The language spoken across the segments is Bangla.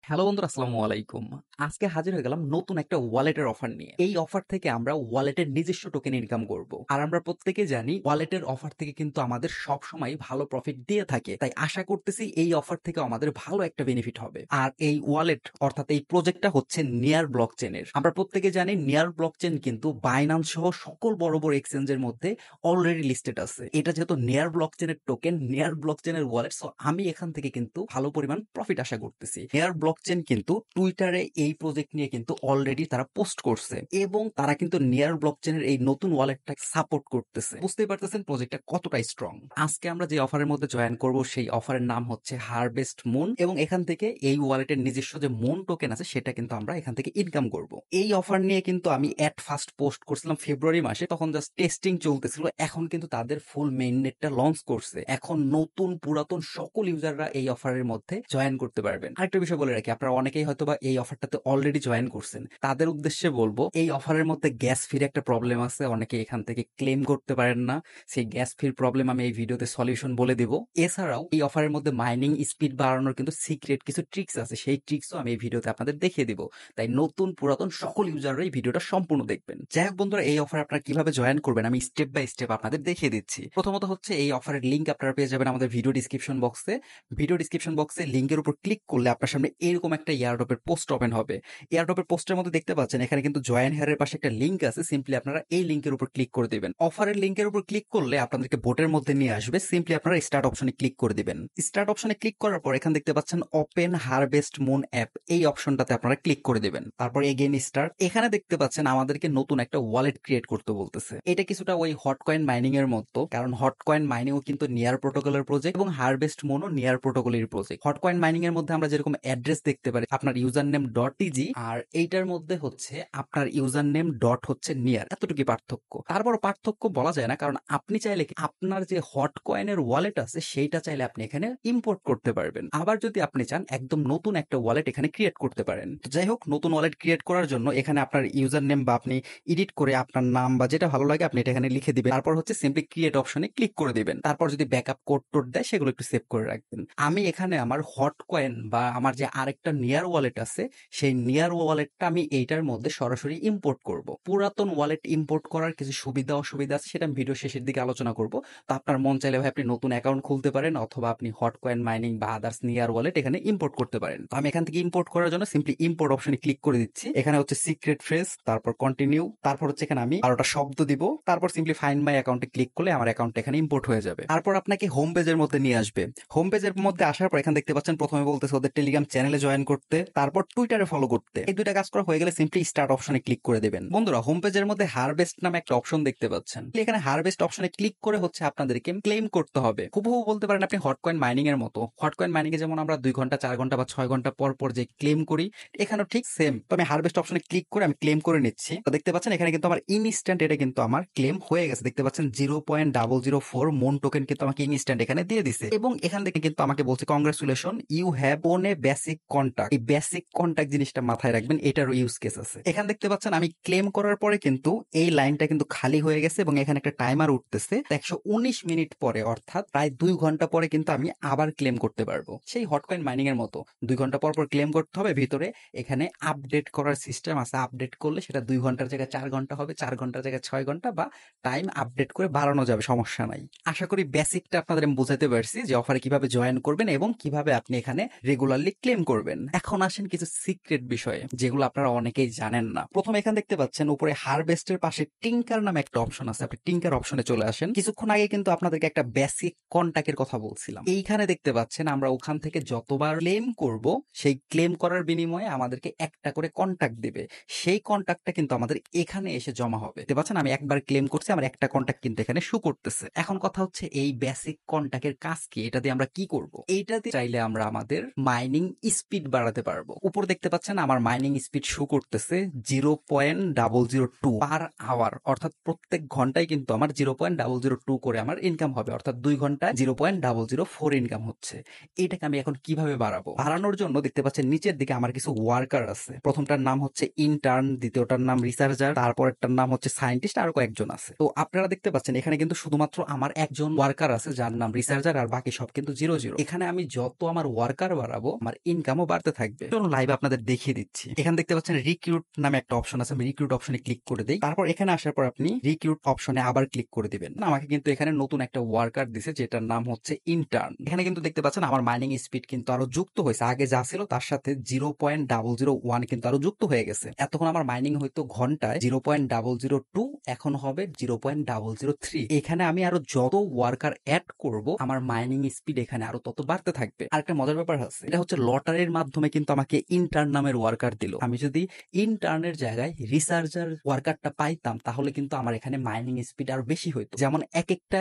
হ্যালো বন্ধুরা, আসসালামু আলাইকুম। আজকে হাজির হয়ে গেলাম নতুন একটা ওয়ালেটের অফার নিয়ে। এই অফার থেকে আমরা ওয়ালেটের নিজস্ব টোকেন ইনকাম করব। আর আমরা প্রত্যেকেই জানি ওয়ালেটের অফার থেকে কিন্তু আমাদের সবসময় ভালো প্রফিট দিয়ে থাকে। তাই আশা করতেছি এই অফার থেকে আমাদের ভালো একটা বেনিফিট হবে। আর এই ওয়ালেট অর্থাৎ এই প্রজেক্টটা হচ্ছে নিয়ার ব্লকচেনের। আমরা প্রত্যেকে জানি নিয়ার ব্লকচেন কিন্তু বাইন্যান্স সহ সকল বড় বড় এক্সচেঞ্জের মধ্যে অলরেডি লিস্টেড আছে। এটা যেহেতু নিয়ার ব্লকচেনের টোকেন, নিয়ার ব্লকচেনের ওয়ালেট, সো আমি এখান থেকে কিন্তু ভালো পরিমাণ প্রফিট আশা করতেছি। নিয়ার ব্লকচেন কিন্তু টুইটারে এই প্রজেক্ট নিয়ে কিন্তু অলরেডি তারা পোস্ট করছে এবং তারা কিন্তু নিয়ার ব্লকচেনের এই নতুন ওয়ালেটটা সাপোর্ট করতেছে। বুঝতেই পারতেছেন প্রজেক্টটা কতটা স্ট্রং। আজকে আমরা যে অফারের মধ্যে জয়েন করব সেই অফারের নাম হচ্ছে হারভেস্ট মুন এবং এখান থেকে এই ওয়ালেটের নিজস্ব যে মুন টোকেন আছে সেটা কিন্তু আমরা এখান থেকে ইনকাম করব। এই অফার নিয়ে কিন্তু আমি এট ফার্স্ট পোস্ট করছিলাম ফেব্রুয়ারি মাসে, তখন জাস্ট টেস্টিং চলতেছিল। এখন কিন্তু তাদের ফুল মেইন নেটটা লঞ্চ করছে। এখন নতুন পুরাতন সকল ইউজাররা এই অফারের মধ্যে জয়েন করতে পারবেন। আরেকটা বিষয় বলে রাখি, আপনারা অনেকেই হয়তোবা এই অফারটাতে অলরেডি জয়েন করছেন, তাদের উদ্দেশ্যে বলবো এই অফারের মধ্যে গ্যাস ফির একটা প্রবলেম আছে, অনেকে এখান থেকে ক্লেম করতে পারেন না। সেই গ্যাস ফির প্রবলেম আমি এই ভিডিওতে সলিউশন বলে দিব। এছাড়াও এই অফারের মধ্যে মাইনিং স্পিড বাড়ানোর কিন্তু সিক্রেট কিছু ট্রিক্স আছে, সেই ট্রিক্সও আমি এই ভিডিওতে আপনাদের দেখিয়ে দিব। তাই নতুন পুরাতন সকল ইউজাররা এই ভিডিওটা সম্পূর্ণ দেখবেন। যাই হোক বন্ধুরা, এই অফার আপনারা কিভাবে জয়েন করবেন আমি স্টেপ বাই স্টেপ আপনাদের দেখিয়ে দিচ্ছি। প্রথমত হচ্ছে এই অফারের লিঙ্ক আপনারা পেয়ে যাবেন আমাদের ভিডিও ডিসক্রিপশন বক্সে। ভিডিও ডিসক্রিপশন বক্সে লিঙ্কের উপর ক্লিক করলে আপনার সামনে এরকম একটা এয়ারড্রপের পোস্ট ওপেন হবে। এয়ারড্রপের পোস্টের মধ্যে দেখতে পাচ্ছেন এখানে কিন্তু জয়েন হেয়ারের পাশে একটা লিঙ্ক আছে, সিম্পলি আপনারা এই লিঙ্কের উপর ক্লিক করে দিবেন। অফারের লিঙ্কের উপর ক্লিক করলে আপনাদেরকে বোটের মধ্যে নিয়ে আসবে, সিম্পলি আপনারা স্টার্ট অপশনে ক্লিক করে দিবেন। স্টার্ট অপশনে ক্লিক করার পর এখানে দেখতে পাচ্ছেন ওপেন হারভেস্ট মুন অ্যাপ, এই অপশনটাতে আপনারা ক্লিক করে দিবেন। তারপর এগেইন স্টার্ট, এখানে দেখতে পাচ্ছেন আমাদেরকে নতুন একটা ওয়ালেট ক্রিয়েট করতে বলতেছে। এটা কিছুটা ওই হট কয়েন মাইনিং এর মতো, কারণ হট কয়েন মাইনিংও কিন্তু নিয়ার প্রোটোকলের প্রজেক্ট এবং হারভেস্ট মুনও নিয়ার প্রোটোকলের প্রজেক্ট। হট কয়েন মাইনিং এর মধ্যে আমরা যেরকম অ্যাড্রেস দেখতে পারি আপনার ইউজার নেম ডট টিজি, আর এইটার মধ্যে হচ্ছে আপনার ইউজার নেম ডট হচ্ছে নিয়ার, এতটুকু পার্থক্য। তারপর পার্থক্য বলা যায় না, কারণ আপনি চাইলে আপনার যে হট কয়েনের ওয়ালেট আছে সেইটা চাইলে আপনি এখানে ইম্পোর্ট করতে পারবেন। আবার যদি আপনি চান একদম নতুন একটা ওয়ালেট এখানে ক্রিয়েট করতে পারেন। যাই হোক, নতুন ওয়ালেট ক্রিয়েট করার জন্য এখানে আপনার ইউজার নেম বা আপনি এডিট করে আপনার নাম বা যেটা ভালো লাগে আপনি এটা এখানে লিখে দিবেন। তারপর হচ্ছে সিম্পলি ক্রিয়েট অপশনে ক্লিক করে দিবেন। তারপর যদি ব্যাকআপ কোড টোড দেয় সেগুলো একটু সেভ করে রাখবেন। আমি এখানে আমার হট কয়েন বা আমার যে আরেকটা নিয়ার ওয়ালেট আছে সেই নিয়ার ওয়ালেটটা আমি এইটার মধ্যে সরাসরি ইম্পোর্ট করব। পুরাতন ওয়ালেট ইম্পোর্ট করার কিছু সুবিধা অসুবিধা আছে সেটা আমি ভিডিও শেষের দিকে আলোচনা করব। তো আপনার মন চাইলে ভাই আপনি নতুন অ্যাকাউন্ট খুলতে পারেন অথবা আপনি হট কয়েন মাইনিং বা আদার্স নিয়ার ওয়ালেট এখানে ইম্পোর্ট করতে পারেন। তো আমি এখান থেকে ইম্পোর্ট করার জন্য সিম্পলি ইম্পোর্ট অপশনে ক্লিক করে দিচ্ছি। এখানে হচ্ছে সিক্রেট ফ্রেজ, তারপর কন্টিনিউ, তারপর হচ্ছে এখানে আমি 12টা শব্দ দিব, তারপর সিম্পলি ফাইন্ড মাই অ্যাকাউন্টে ক্লিক করলে আমার অ্যাকাউন্ট এখানে ইম্পোর্ট হয়ে যাবে। তারপর আপনাকে হোম পেজের মধ্যে নিয়ে আসবে। হোম পেজের মধ্যে আসার পর এখানে দেখতে পাচ্ছেন প্রথমে বলতেছে ওদের টেলিগ্রাম চ্যানেলে জয়েন করতে, তারপর টুইটারে ফলো করতে। এই দুইটা কাজ করা হয়ে গেলে সিম্পলি স্টার্ট অপশনে ক্লিক করে দেবেন। বন্ধুরা, হোম পেজের মধ্যে হারভেস্ট নামে একটা অপশন দেখতে পাচ্ছেন, এখানে হারভেস্ট অপশনে ক্লিক করে হচ্ছে আপনাদেরকে ক্লেম করতে হবে। হুবহু বলতে পারেন আপনি হট কয়েন মাইনিং এর মতো। হট কয়েন মাইনিং এ যেমন আমরা 2 ঘন্টা 4 ঘন্টা বা 6 ঘন্টা পর পর যে ক্লেম করি, এখানেও ঠিক সেম। তো আমি হারভেস্ট অপশনে ক্লিক করে আমি ক্লেম করে নিচ্ছি। তো দেখতে পাচ্ছেন এখানে কিন্তু আমার ইনস্ট্যান্ট এটা কিন্তু আমার ক্লেম হয়ে গেছে। দেখতে পাচ্ছেন 0.004 মন টোকেন কিন্তু আমাকে ইনস্ট্যান্ট এখানে দিয়ে দিছে এবং এখান থেকে কিন্তু আমাকে বলছে congratulation, you have won a basic contact. এই বেসিক কন্টাক্ট জিনিসটা মাথায় রাখবেন, এটারও ইউজ কেস আছে। এখানে দেখতে পাচ্ছেন আমি ক্লেম করার পরে কিন্তু এই লাইনটা কিন্তু খালি হয়ে গেছে এবং এখানে একটা টাইমার উঠতেছে। 119 মিনিট পরে অর্থাৎ প্রায় 2 ঘন্টা পরে কিন্তু আমি আবার ক্লেম করতে পারবো। সেই হটকয়েন মাইনিং এর মতো 2 ঘন্টা পর পর ক্লেম করতে হবে। ভিতরে এখানে আপডেট করার সিস্টেম আছে, আপডেট করলে সেটা 2 ঘন্টার জায়গায় 4 ঘন্টা হবে, 4 ঘন্টার জায়গায় 6 ঘন্টা, বা টাইম আপডেট করে বাড়ানো যাবে, সমস্যা নাই। আশা করি বেসিকটা আপনাদের আমি বোঝাতে পারছি যে অফারে কিভাবে জয়েন করবেন এবং কিভাবে আপনি এখানে রেগুলারলি ক্লেম করবেন। এখন আসেন কিছু সিক্রেট বিষয়ে যেগুলো আপনারা অনেকেই জানেন না। প্রথমে এখানে দেখতে পাচ্ছেন উপরে হারভেস্টের পাশে টিঙ্কার নামে একটা অপশন আছে, আপনি টিঙ্কার অপশনে চলে আসেন। কিছুক্ষণ আগে কিন্তু আপনাদেরকে একটা বেসিক কন্টাক্টের কথা বলছিলাম। এইখানে দেখতে পাচ্ছেন আমরা ওখান থেকে যতবার ক্লেম করব সেই ক্লেম করার বিনিময়ে আমাদেরকে একটা করে কন্টাক্ট দিবে। সেই কন্টাক্টটা কিন্তু আমাদের এখানে এসে জমা হবে। দেখতে পাচ্ছেন আমি একবার ক্লেম করছি, আমার একটা কন্টাক্ট কিন্তু এখানে শো করতেছে। এখন কথা হচ্ছে এই বেসিক কন্টাক্টের কাজ কি, এটা দিয়ে আমরা কি করব? এইটাতে চাইলে আমরা আমাদের মাইনিং স্পিড বাড়াতে পারবো। উপর দেখতে পাচ্ছেন আমার মাইনিং স্পিড শো করতেছে 0.002 পার আওয়ার, অর্থাৎ প্রত্যেক ঘন্টায় কিন্তু আমার 0.002 করে আমার ইনকাম হবে, অর্থাৎ 2 ঘন্টায় 0.004 ইনকাম হচ্ছে। এটাকে আমি এখন কিভাবে বাড়াবো? বাড়ানোর জন্য দেখতে পাচ্ছেন নিচের দিকে আমার কিছু ওয়ার্কার আছে। প্রথমটার নাম হচ্ছে ইন্টার্ন, দ্বিতীয়টার নাম রিসার্চার, তারপরেরটার নাম হচ্ছে সায়েন্টিস্ট, আরো কয়েকজন আছে। তো আপনারা দেখতে পাচ্ছেন এখানে কিন্তু শুধুমাত্র আমার একজন ওয়ার্কার আছে যার নাম রিসার্চার, আর বাকি সব কিন্তু 0 0। এখানে আমি যত আমার ওয়ার্কার বাড়াবো আমার ইনকাম ইনকামও বাড়তে থাকবে। চলুন লাইভ আপনাদের দেখিয়ে দিচ্ছি। এখানে দেখতে পাচ্ছেন রিক্রুট নামে একটা অপশন আছে, আমি রিক্রুট অপশনে ক্লিক করে দিই। তারপর এখানে আসার পর আপনি রিক্রুট অপশনে আবার ক্লিক করে দিবেন। আমাকে কিন্তু এখানে নতুন একটা ওয়ার্কার দিছে যেটার নাম হচ্ছে ইন্টার্ন। এখানে কিন্তু দেখতে পাচ্ছেন আমার মাইনিং স্পিড কিন্তু আরো যুক্ত হয়েছে, আগে যা ছিল তার সাথে 0.001 কিন্তু আরো যুক্ত হয়ে গেছে। এতক্ষণ আমার মাইনিং হয়তো ঘন্টায় 0.002, এখন হবে 0.003। এখানে আমি আরো যত ওয়ার্কার অ্যাড করব আমার মাইনিং স্পিড এখানে আরো তত বাড়তে থাকবে। আর একটা মজার ব্যাপার আছে, এটা হচ্ছে লটারির মাধ্যমে কিন্তু আমাকে ইন্টার্ন নামের ওয়ার্কার দিল। আমি যদি ইন্টার্নের জায়গায় রিসার্চার ওয়ার্কারটা পাইতাম তাহলে কিন্তু আমার এখানে মাইনিং স্পিড আরো বেশি হইতো। যেমন এক একটা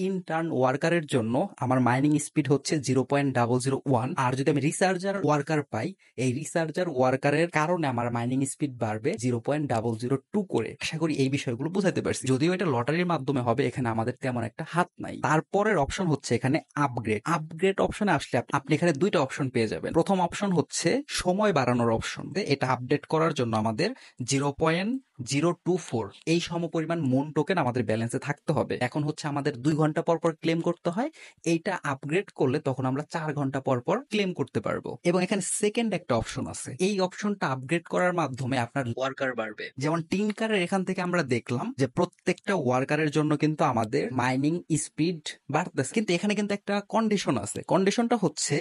ইন্টার্ন ওয়ার্কারের জন্য আমার মাইনিং স্পিড হচ্ছে 0.001, আর যদি আমি রিসার্চার ওয়ার্কার পাই এই রিসার্চার ওয়ার্কারের কারণে আমার মাইনিং স্পিড বাড়বে 0.002 করে। আশা করি এই বিষয়গুলো বুঝাতে পারছি। যদিও এটা লটারির মাধ্যমে হবে, এখানে আমাদের তেমন একটা হাত নাই। তারপরের অপশন হচ্ছে এখানে আপগ্রেড। আপগ্রেড অপশনে আসলে আপনি এখানে দুইটা অপশন পেয়ে যাবেন। প্রথম অপশন হচ্ছে সময় বাড়ানোর অপশন। এটা আপডেট করার জন্য আমাদের 0.024 এই সমপরিমাণ মুন টোকেন আমাদের ব্যালেন্সে থাকতে হবে। এখন হচ্ছে আমাদের 2 ঘন্টা পর পর ক্লেম করতে হয়। এইটা আপগ্রেড করলে তখন আমরা 4 ঘন্টা পর পর ক্লেম করতে পারবো। এবং এখানে সেকেন্ড একটা অপশন আছে, এই অপশনটা আপগ্রেড করার মাধ্যমে আপনার ওয়ার্কার বাড়বে। যেমন টিনকারের এখান থেকে আমরা দেখলাম যে প্রত্যেকটা ওয়ার্কারের জন্য কিন্তু আমাদের মাইনিং স্পিড বাড়তেছে, কিন্তু এখানে কিন্তু একটা কন্ডিশন আছে। কন্ডিশনটা হচ্ছে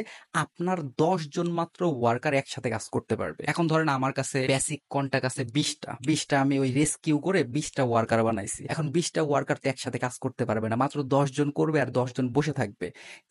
আপনার 10 জন মাত্র ওয়ার্কার একসাথে কাজ করতে পারবে। এখন ধরেন আমার কাছে বেসিক কন্টাক্ট আছে 20টা আমি ওই রেস্কিউ করে 20টা ওয়ার্কার বানাইছি। এখন 20টা ওয়ার্কার তো একসাথে কাজ করতে পারবে না, মাত্র 10 জন করবে আর 10 জন বসে থাকবে।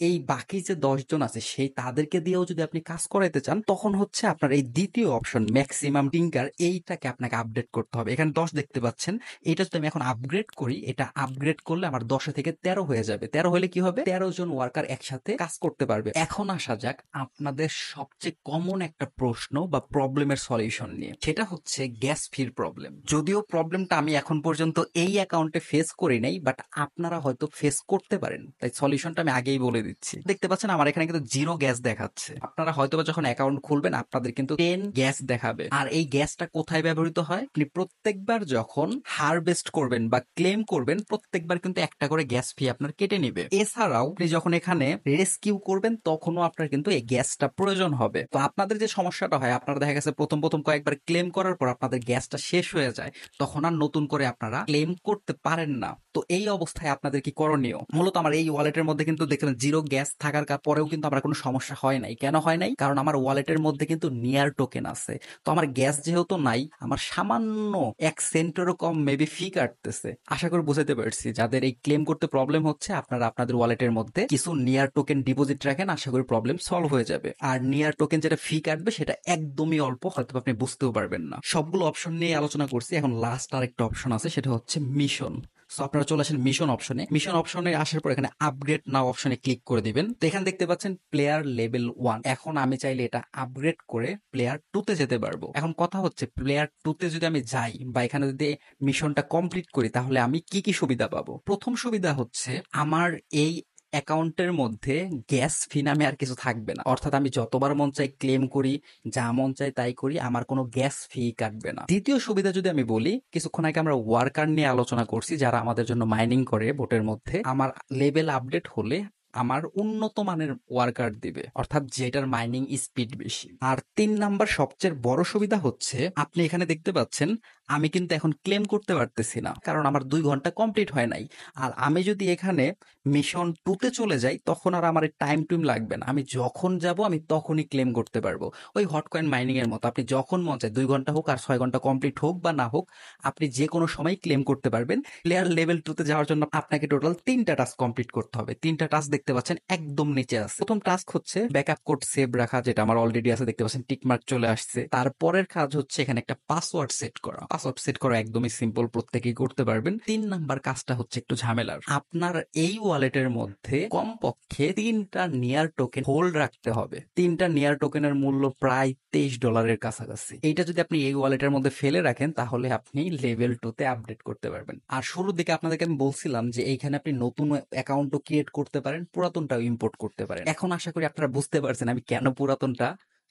এই বাকি যে 10 জন আছে সেই তাদেরকে দিয়েও যদি আপনি কাজ করাইতে চান তখন হচ্ছে আপনার এই দ্বিতীয় অপশন ম্যাক্সিমাম টিঙ্কার, এইটাকে আপনাকে আপডেট করতে হবে। এখানে 10 দেখতে পাচ্ছেন, এটা যদি আমি এখন আপগ্রেড করি, এটা আপগ্রেড করলে আমার 10 থেকে 13 হয়ে যাবে। 13 হলে কি হবে, 13 জন ওয়ার্কার একসাথে কাজ করতে পারবে। এখন আসা যাক আপনাদের সবচেয়ে কমন একটা প্রশ্ন বা প্রবলেমের সলিউশন নিয়ে, সেটা হচ্ছে গ্যাস ফির প্রবলেম। যদিও প্রবলেমটা আমি এখন পর্যন্ত এই অ্যাকাউন্টে ফেস করি নাই, বাট আপনারা হয়তো ফেস করতে পারেন, তাই সলিউশনটা আমি আগেই বলে দিচ্ছি। দেখতে পাচ্ছেন আমার এখানে কিন্তু 0 গ্যাস দেখাচ্ছে। আপনারা হয়তো যখন অ্যাকাউন্ট খুলবেন আপনাদের কিন্তু 10 গ্যাস দেখাবে। আর এই গ্যাসটা কোথায় ব্যবহৃত হয়, আপনি প্রত্যেকবার যখন হারভেস্ট করবেন বা ক্লেম করবেন প্রত্যেকবার কিন্তু একটা করে গ্যাস ফি আপনার কেটে নিবে। এছাড়াও আপনি যখন এখানে রেস্কিউ করবেন তখনও আপনার কিন্তু এই গ্যাসটা প্রয়োজন হবে। তো আপনাদের যে সমস্যাটা হয়, আপনারা দেখা গেছে প্রথম প্রথম কয়েকবার ক্লেম করার পর আপনাদের গ্যাসটা শেষ হয়ে যায়, তখন আর নতুন করে আপনারা ক্লেম করতে পারেন না। তো এই অবস্থায় আপনাদের কি করণীয়, মূলত আমার এই ওয়ালেটের মধ্যে কিন্তু দেখলেন 0 গ্যাস থাকার পরেও কিন্তু আমার কোনো সমস্যা হয় নাই। কেন হয় নাই, কারণ আমার ওয়ালেটের মধ্যে কিন্তু নিয়ার টোকেন আছে। তো আমার গ্যাস যেহেতু নাই, আমার সামান্য 1 সেন্টেরও কম মেবি ফি কাটতেছে। আশা করি বুঝাতে পারছি। যাদের এই ক্লেম করতে প্রবলেম হচ্ছে, আপনারা আপনাদের ওয়ালেটের মধ্যে কিছু নিয়ার টোকেন ডিপোজিট রাখেন, আশা করি প্রবলেম সলভ হয়ে যাবে। আর নিয়ার টোকেন যেটা ফি কাটবে সেটা একদমই অল্প, হয়তো আপনি বুঝতেও পারবেন না। সবগুলো অপশন নিয়ে আলোচনা করছি, এখন লাস্ট আর একটা অপশন আছে, সেটা হচ্ছে মিশন। সো আপনারা চলে আসেন মিশন অপশনে। মিশন অপশনে আসার পর এখানে আপগ্রেড নাও অপশনে ক্লিক করে দিবেন। তো এখানে দেখতে পাচ্ছেন প্লেয়ার লেভেল 1। এখন আমি চাইলে এটা আপগ্রেড করে প্লেয়ার 2 তে যেতে পারবো। এখন কথা হচ্ছে প্লেয়ার 2 তে যদি আমি যাই বা এখানে যদি মিশনটা কমপ্লিট করি তাহলে আমি কি কি সুবিধা পাবো। প্রথম সুবিধা হচ্ছে আমার এই অ্যাকাউন্টের মধ্যে গ্যাস ফি নামে আর কিছু থাকবে না। অর্থাৎ আমি যতবার মন চাই ক্লেম করি, যা মন চাই তাই করি, আমার কোনো গ্যাস ফি কাটবে না। দ্বিতীয় সুবিধা যদি আমি বলি, কিছুক্ষণ আগে আমরা ওয়ার্কার নিয়ে আলোচনা করছি যারা আমাদের জন্য মাইনিং করে বোটের মধ্যে। আমার লেভেল আপডেট হলে আমার উন্নত মানের ওয়ার্কার দিবে, অর্থাৎ যেটার মাইনিং স্পিড বেশি। আর 3 নাম্বার সবচেয়ে বড় সুবিধা হচ্ছে আপনি এখানে দেখতে পাচ্ছেন আমি কিন্তু এখন ক্লেম করতে পারতেছি না, কারণ আমার 2 ঘন্টা কমপ্লিট হয় নাই। আর আমি যদি এখানে মিশন 2 তে চলে যাই তখন আর আমার টাইম টুইম লাগবে না, আমি যখন যাব আমি তখনই ক্লেম করতে পারবো। ওই হটকয়েন মাইনিং এর মতো, আপনি যখন মন চায় 2 ঘন্টা হোক আর 6 ঘন্টা কমপ্লিট হোক বা না হোক, আপনি যে কোনো সময় ক্লেম করতে পারবেন। প্লেয়ার লেভেল 2 তে যাওয়ার জন্য আপনাকে টোটাল 3টা টাস্ক কমপ্লিট করতে হবে। 3টা টাস্ক দেখতে পাচ্ছেন একদম নিচে আছে। প্রথম টাস্ক হচ্ছে ব্যাকআপ কোড সেভ রাখা, যেটা আমার অলরেডি আছে, দেখতে পাচ্ছেন টিক মার্ক চলে আসছে। তারপরের কাজ হচ্ছে এখানে একটা পাসওয়ার্ড সেট করা। পাসওয়ার্ড সেট করা একদমই সিম্পল, প্রত্যেকেই করতে পারবেন। 3 নাম্বার কাজটা হচ্ছে একটু ঝামেলার। আপনার এই ওয়ালেটের মধ্যে কমপক্ষে 3টা নিয়ার টোকেন হোল্ড রাখতে হবে। 3টা নিয়ার টোকেনের মূল্য প্রায় $23 কাছাকাছি। এইটা যদি আপনি এই ওয়ালেটের মধ্যে ফেলে রাখেন তাহলে আপনি লেভেল 2 তে আপডেট করতে পারবেন। আর শুরুর দিকে আপনাদেরকে আমি বলছিলাম যে এইখানে আপনি নতুন অ্যাকাউন্টও ক্রিয়েট করতে পারেন, পুরাতনটাও ইম্পোর্ট করতে পারেন। এখন আশা করি আপনারা বুঝতে পারছেন আমি কেন পুরাতনটা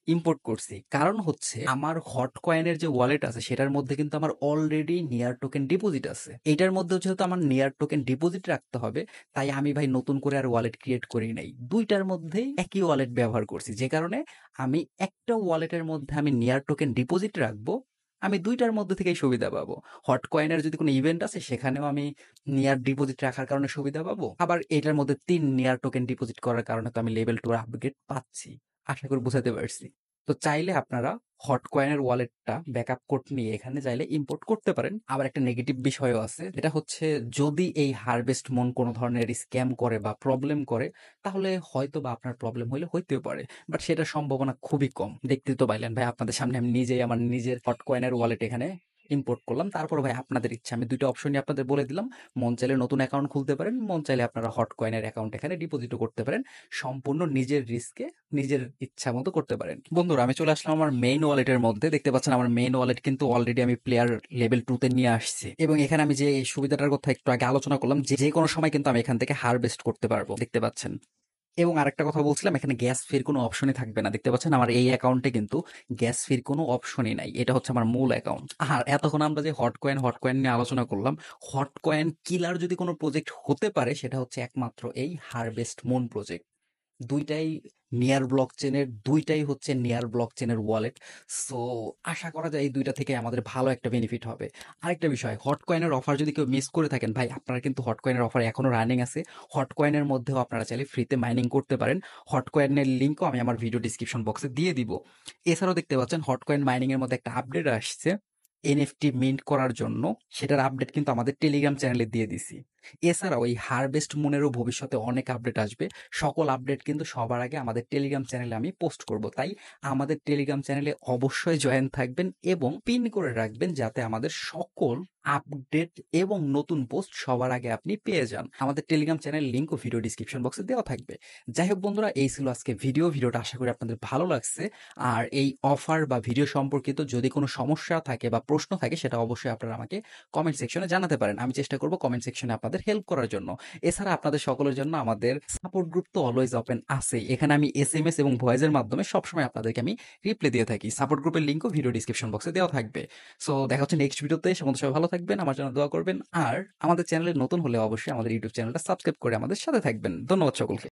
ইম্পোর্ট করছি। কারণ হচ্ছে আমার হট কয়েনের যে ওয়ালেট আছে সেটার মধ্যে কিন্তু আমার অলরেডি নেয়ার টোকেন ডিপোজিট আছে। এইটার মধ্যেও যেহেতু আমার নেয়ার টোকেন ডিপোজিট রাখতে হবে, তাই আমি ভাই নতুন করে আর ওয়ালেট ক্রিয়েট করি নাই। ২ টার মধ্যেই একই ওয়ালেট ব্যবহার করছি। যে কারণে আমি একটা ওয়ালেটের মধ্যে আমি নেয়ার টোকেন ডিপোজিট রাখবো। আমি ২ টার মধ্যে থেকেই সুবিধা পাবো। হট কয়েনের যদি কোনো ইভেন্ট আছে সেখানেও আমি নেয়ার ডিপোজিট রাখার কারণে সুবিধা পাবো। আবার এটার মধ্যে ৩ নেয়ার টোকেন ডিপোজিট করার কারণে তো আমি লেভেল 2 আপগ্রেড পাচ্ছি। আশা করি বুঝাতে পারছি। তো চাইলে আপনারা হট কয়েনের ওয়ালেটটা ব্যাকআপ কোড নিয়ে এখানে চাইলে ইম্পোর্ট করতে পারেন। আবার একটা নেগেটিভ বিষয়ও আছে। যেটা হচ্ছে যদি এই হারভেস্ট মুন কোনো ধরনের স্ক্যাম করে বা প্রবলেম করে তাহলে হয়তোবা আপনার প্রবলেম হইলে হইতেও পারে। বাট সেটার সম্ভাবনা খুবই কম। দেখতেই তো পাইলেন ভাই আপনাদের সামনে আমি নিজেই আমার নিজের হট কয়েনের ওয়ালেট এখানে ইম্পোর্ট করলাম। তারপর ভাই আপনাদের ইচ্ছা। আমি ২ টা অপশনই আপনাদের বলে দিলাম। মন চাইলে নতুন অ্যাকাউন্ট খুলতে পারেন। মন চাইলে আপনারা হট কয়েনের অ্যাকাউন্ট এখানে ডিপোজিটও করতে পারেন। সম্পূর্ণ নিজের রিস্কে নিজের ইচ্ছা মতো করতে পারেন। বন্ধুরা আমি চলে আসলাম আমার মেইন ওয়ালেটের মধ্যে। দেখতে পাচ্ছেন আমার মেইন ওয়ালেট কিন্তু অলরেডি আমি প্লেয়ার লেভেল 2 তে নিয়ে আসছি। এবং এখানে আমি যে এই সুবিধাটার কথা একটু আগে আলোচনা করলাম যে কোনো সময় কিন্তু আমি এখান থেকে হারভেস্ট করতে পারবো। দেখতে পাচ্ছেন। এবং আরেকটা কথা বলছিলাম এখানে গ্যাস ফির কোনো অপশনই থাকবে না। দেখতে পাচ্ছেন আমার এই অ্যাকাউন্টে কিন্তু গ্যাস ফির কোনো অপশনই নাই। এটা হচ্ছে আমার মূল অ্যাকাউন্ট। আর এতক্ষণ আমরা যে হট কয়েন নিয়ে আলোচনা করলাম, হট কয়েন কিলার যদি কোনো প্রজেক্ট হতে পারে সেটা হচ্ছে একমাত্র এই হারভেস্ট মুন প্রজেক্ট। ২ টাই নেয়ার ব্লকচেনের ২ টাই হচ্ছে নেয়ার ব্লকচেনের ওয়ালেট। সো আশা করা যায় এই ২ টা থেকে আমাদের ভালো একটা বেনিফিট হবে। আরেকটা বিষয় হট কয়েনের অফার যদি কেউ মিস করে থাকেন ভাই আপনারা কিন্তু হট কয়েনের অফার এখনো রানিং আছে। হট কয়েনের মধ্যেও আপনারা চাইলে ফ্রিতে মাইনিং করতে পারেন। হট কয়েনের লিংকও আমি আমার ভিডিও ডেসক্রিপশন বক্সে দিয়ে দিব। এছাড়াও দেখতে পাচ্ছেন হট কয়েন মাইনিং এর মধ্যে একটা আপডেট আসছে এনএফটি মিন্ট করার জন্য। সেটার আপডেট কিন্তু আমাদের টেলিগ্রাম চ্যানেলে দিয়ে দিছি। এছাড়াও এই হারভেস্ট মুনেরও ভবিষ্যতে অনেক আপডেট আসবে। সকল আপডেট কিন্তু সবার আগে আমাদের টেলিগ্রাম চ্যানেলে আমি পোস্ট করব। তাই আমাদের টেলিগ্রাম চ্যানেলে অবশ্যই জয়েন থাকবেন এবং পিন করে রাখবেন যাতে আমাদের সকল আপডেট এবং নতুন পোস্ট সবার আগে আপনি পেয়ে যান। আমাদের টেলিগ্রাম চ্যানেল লিংক ও ভিডিও ডিসক্রিপশন বক্সে দেওয়া থাকবে। যাই হোক বন্ধুরা এই ছিল আজকে ভিডিওটা আশা করি আপনাদের ভালো লাগছে। আর এই অফার বা ভিডিও সম্পর্কিত যদি কোনো সমস্যা থাকে বা প্রশ্ন থাকে সেটা অবশ্যই আপনারা আমাকে কমেন্ট সেকশনে জানাতে পারেন। আমি চেষ্টা করব কমেন্ট সেকশনে আপনাদের হেল্প করার জন্য। এছাড়া আপনাদের সকলের জন্য আমাদের সাপোর্ট গ্রুপ তো অলওয়েজ ওপেন আছেই। এখানে আমি এসএমএস এবং ভয়েসের মাধ্যমে সবসময় আপনাদেরকে আমি রিপ্লাই দিয়ে থাকি। সাপোর্ট গ্রুপের লিংকও ভিডিও ডিসক্রিপশন বক্সে দেওয়া থাকবে। সো দেখা হচ্ছে নেক্সট ভিডিওতে। সে পর্যন্ত সবাই ভালো থাকবেন, আমার জন্য দোয়া করবেন। আর আমাদের চ্যানেলে নতুন হলে অবশ্যই আমাদের ইউটিউব চ্যানেলটা সাবস্ক্রাইব করে আমাদের সাথে থাকবেন। ধন্যবাদ সকলকে।